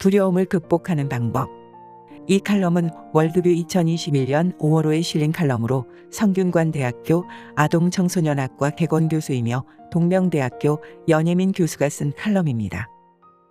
두려움을 극복하는 방법. 이 칼럼은 월드뷰 2021년 5월호에 실린 칼럼으로 성균관대학교 아동청소년학과 개건교수이며 동명대학교 연예민 교수가 쓴 칼럼입니다.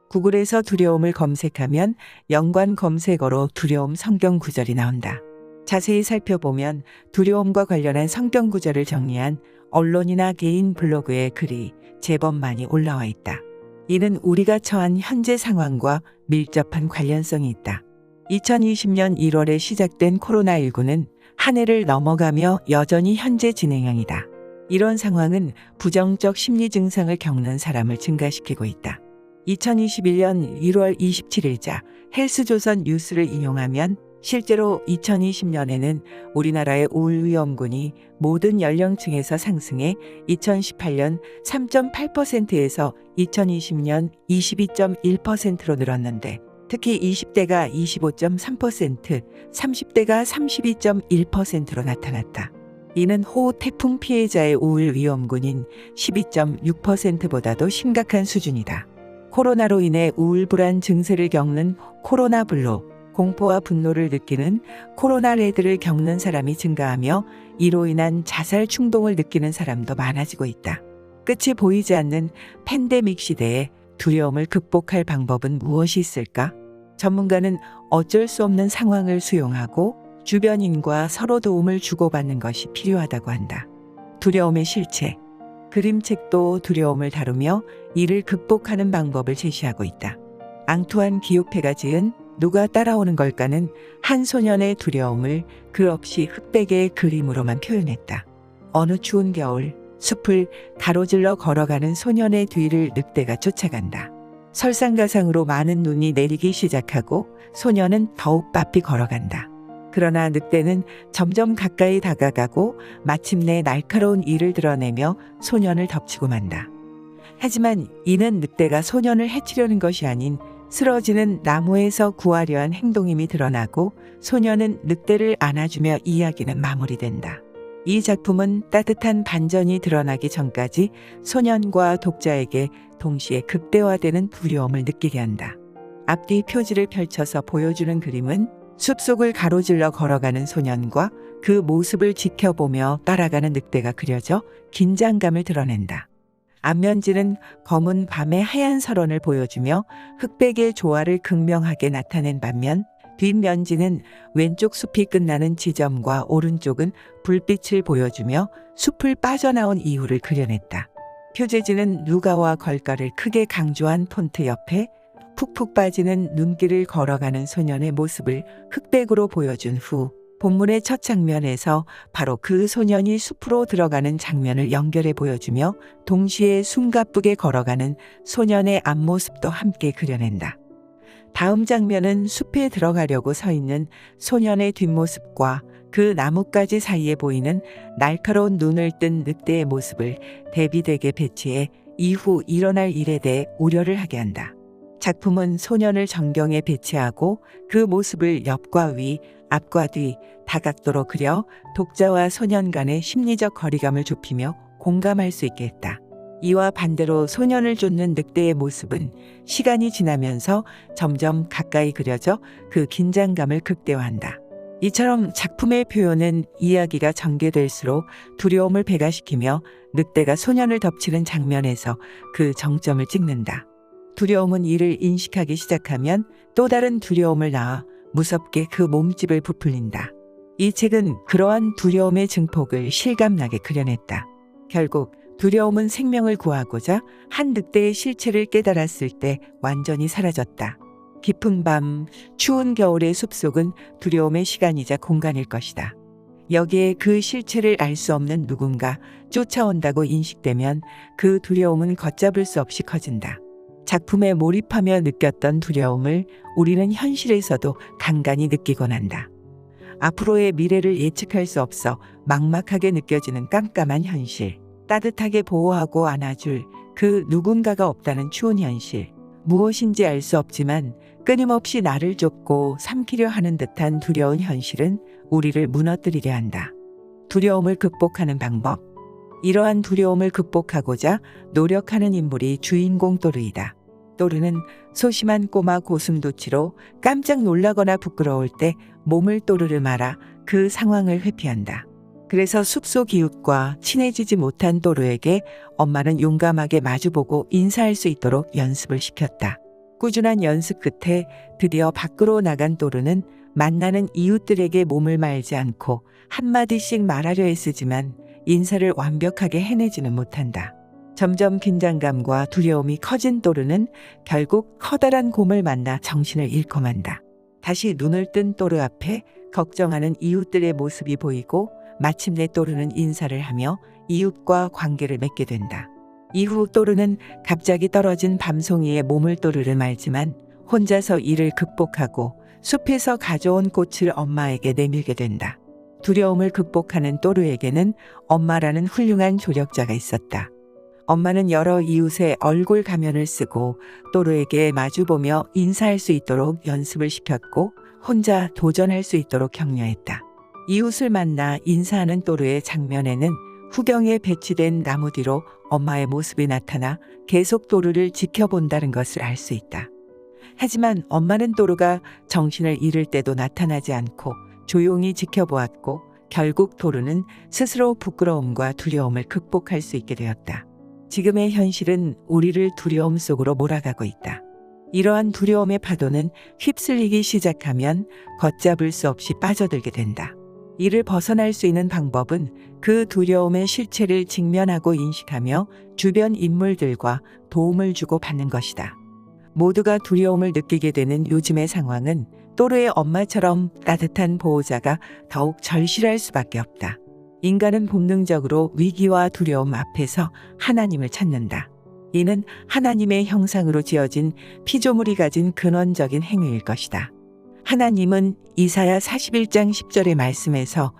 구글에서 두려움을 검색하면 연관 검색어로 두려움 성경 구절이 나온다. 자세히 살펴보면 두려움과 관련한 성경 구절을 정리한 언론이나 개인 블로그의 글이 제법 많이 올라와 있다. 이는 우리가 처한 현재 상황과 밀접한 관련성이 있다. 2020년 1월에 시작된 코로나19는 한 해를 넘어가며 여전히 현재 진행형이다. 이런 상황은 부정적 심리 증상을 겪는 사람을 증가시키고 있다. 2021년 1월 27일자 헬스조선 뉴스를 인용하면 실제로 2020년에는 우리나라의 우울 위험군이 모든 연령층에서 상승해 2018년 3.8%에서 2020년 22.1%로 늘었는데 특히 20대가 25.3%, 30대가 32.1%로 나타났다. 이는 호우 태풍 피해자의 우울 위험군인 12.6%보다도 심각한 수준이다. 코로나로 인해 우울 불안 증세를 겪는 코로나 블루, 공포와 분노를 느끼는 코로나 레드를 겪는 사람이 증가하며 이로 인한 자살 충동을 느끼는 사람도 많아지고 있다. 끝이 보이지 않는 팬데믹 시대에 두려움을 극복할 방법은 무엇이 있을까? 전문가는 어쩔 수 없는 상황을 수용하고 주변인과 서로 도움을 주고받는 것이 필요하다고 한다. 두려움의 실체. 그림책도 두려움을 다루며 이를 극복하는 방법을 제시하고 있다. 앙투안 기요페가 지은 누가 따라오는 걸까는 한 소년의 두려움을 글 없이 흑백의 그림으로만 표현했다. 어느 추운 겨울 숲을 가로질러 걸어가는 소년의 뒤를 늑대가 쫓아간다. 설상가상으로 많은 눈이 내리기 시작하고 소년은 더욱 바삐 걸어간다. 그러나 늑대는 점점 가까이 다가가고 마침내 날카로운 이를 드러내며 소년을 덮치고 만다. 하지만 이는 늑대가 소년을 해치려는 것이 아닌 쓰러지는 나무에서 구하려 한 행동임이 드러나고 소년은 늑대를 안아주며 이야기는 마무리된다. 이 작품은 따뜻한 반전이 드러나기 전까지 소년과 독자에게 동시에 극대화되는 두려움을 느끼게 한다. 앞뒤 표지를 펼쳐서 보여주는 그림은 숲속을 가로질러 걸어가는 소년과 그 모습을 지켜보며 따라가는 늑대가 그려져 긴장감을 드러낸다. 앞면지는 검은 밤의 하얀 설원을 보여주며 흑백의 조화를 극명하게 나타낸 반면 뒷면지는 왼쪽 숲이 끝나는 지점과 오른쪽은 불빛을 보여주며 숲을 빠져나온 이유를 그려냈다. 표제지는 누가와 걸가를 크게 강조한 폰트 옆에 푹푹 빠지는 눈길을 걸어가는 소년의 모습을 흑백으로 보여준 후 본문의 첫 장면에서 바로 그 소년이 숲으로 들어가는 장면을 연결해 보여주며 동시에 숨가쁘게 걸어가는 소년의 앞모습도 함께 그려낸다. 다음 장면은 숲에 들어가려고 서 있는 소년의 뒷모습과 그 나뭇가지 사이에 보이는 날카로운 눈을 뜬 늑대의 모습을 대비되게 배치해 이후 일어날 일에 대해 우려를 하게 한다. 작품은 소년을 전경에 배치하고 그 모습을 옆과 위, 앞과 뒤, 다각도로 그려 독자와 소년 간의 심리적 거리감을 좁히며 공감할 수 있게 했다. 이와 반대로 소년을 쫓는 늑대의 모습은 시간이 지나면서 점점 가까이 그려져 그 긴장감을 극대화한다. 이처럼 작품의 표현은 이야기가 전개될수록 두려움을 배가시키며 늑대가 소년을 덮치는 장면에서 그 정점을 찍는다. 두려움은 이를 인식하기 시작하면 또 다른 두려움을 낳아 무섭게 그 몸집을 부풀린다. 이 책은 그러한 두려움의 증폭을 실감나게 그려냈다. 결국 두려움은 생명을 구하고자 한 늑대의 실체를 깨달았을 때 완전히 사라졌다. 깊은 밤, 추운 겨울의 숲속은 두려움의 시간이자 공간일 것이다. 여기에 그 실체를 알 수 없는 누군가 쫓아온다고 인식되면 그 두려움은 걷잡을 수 없이 커진다. 작품에 몰입하며 느꼈던 두려움을 우리는 현실에서도 간간히 느끼곤 한다. 앞으로의 미래를 예측할 수 없어 막막하게 느껴지는 깜깜한 현실, 따뜻하게 보호하고 안아줄 그 누군가가 없다는 추운 현실, 무엇인지 알 수 없지만 끊임없이 나를 쫓고 삼키려 하는 듯한 두려운 현실은 우리를 무너뜨리려 한다. 두려움을 극복하는 방법. 이러한 두려움을 극복하고자 노력하는 인물이 주인공 또르이다. 또르는 소심한 꼬마 고슴도치로 깜짝 놀라거나 부끄러울 때 몸을 또르르 말아 그 상황을 회피한다. 그래서 숲속 이웃과 친해지지 못한 또르에게 엄마는 용감하게 마주보고 인사할 수 있도록 연습을 시켰다. 꾸준한 연습 끝에 드디어 밖으로 나간 또르는 만나는 이웃들에게 몸을 말지 않고 한마디씩 말하려 애쓰지만 인사를 완벽하게 해내지는 못한다. 점점 긴장감과 두려움이 커진 또르는 결국 커다란 곰을 만나 정신을 잃고 만다. 다시 눈을 뜬 또르 앞에 걱정하는 이웃들의 모습이 보이고 마침내 또르는 인사를 하며 이웃과 관계를 맺게 된다. 이후 또르는 갑자기 떨어진 밤송이의 몸을 또르르 말지만 혼자서 이를 극복하고 숲에서 가져온 꽃을 엄마에게 내밀게 된다. 두려움을 극복하는 또르에게는 엄마라는 훌륭한 조력자가 있었다. 엄마는 여러 이웃의 얼굴 가면을 쓰고 또르에게 마주보며 인사할 수 있도록 연습을 시켰고 혼자 도전할 수 있도록 격려했다. 이웃을 만나 인사하는 또르의 장면에는 후경에 배치된 나무 뒤로 엄마의 모습이 나타나 계속 또르를 지켜본다는 것을 알 수 있다. 하지만 엄마는 또르가 정신을 잃을 때도 나타나지 않고 조용히 지켜보았고 결국 또르는 스스로 부끄러움과 두려움을 극복할 수 있게 되었다. 지금의 현실은 우리를 두려움 속으로 몰아가고 있다. 이러한 두려움의 파도는 휩쓸리기 시작하면 걷잡을 수 없이 빠져들게 된다. 이를 벗어날 수 있는 방법은 그 두려움의 실체를 직면하고 인식하며 주변 인물들과 도움을 주고 받는 것이다. 모두가 두려움을 느끼게 되는 요즘의 상황은 또르의 엄마처럼 따뜻한 보호자가 더욱 절실할 수밖에 없다. 인간은 본능적으로 위기와 두려움 앞에서 하나님을 찾는다. 이는 하나님의 형상으로 지어진 피조물이 가진 근원적인 행위일 것이다. 하나님은 이사야 41장 10절의 말씀에서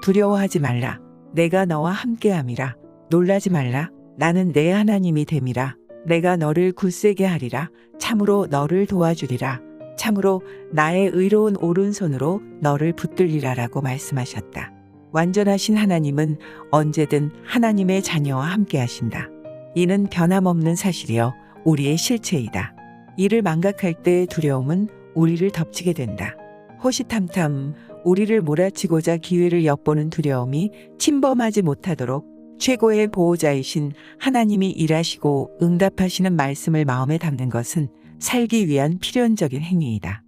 두려워하지 말라. 내가 너와 함께함이라. 놀라지 말라. 나는 내 하나님이 됨이라. 내가 너를 굳세게 하리라. 참으로 너를 도와주리라. 참으로 나의 의로운 오른손으로 너를 붙들리라라고 말씀하셨다. 완전하신 하나님은 언제든 하나님의 자녀와 함께 하신다. 이는 변함없는 사실이요 우리의 실체이다. 이를 망각할 때의 두려움은 우리를 덮치게 된다. 호시탐탐 우리를 몰아치고자 기회를 엿보는 두려움이 침범하지 못하도록 최고의 보호자이신 하나님이 일하시고 응답하시는 말씀을 마음에 담는 것은 살기 위한 필연적인 행위이다.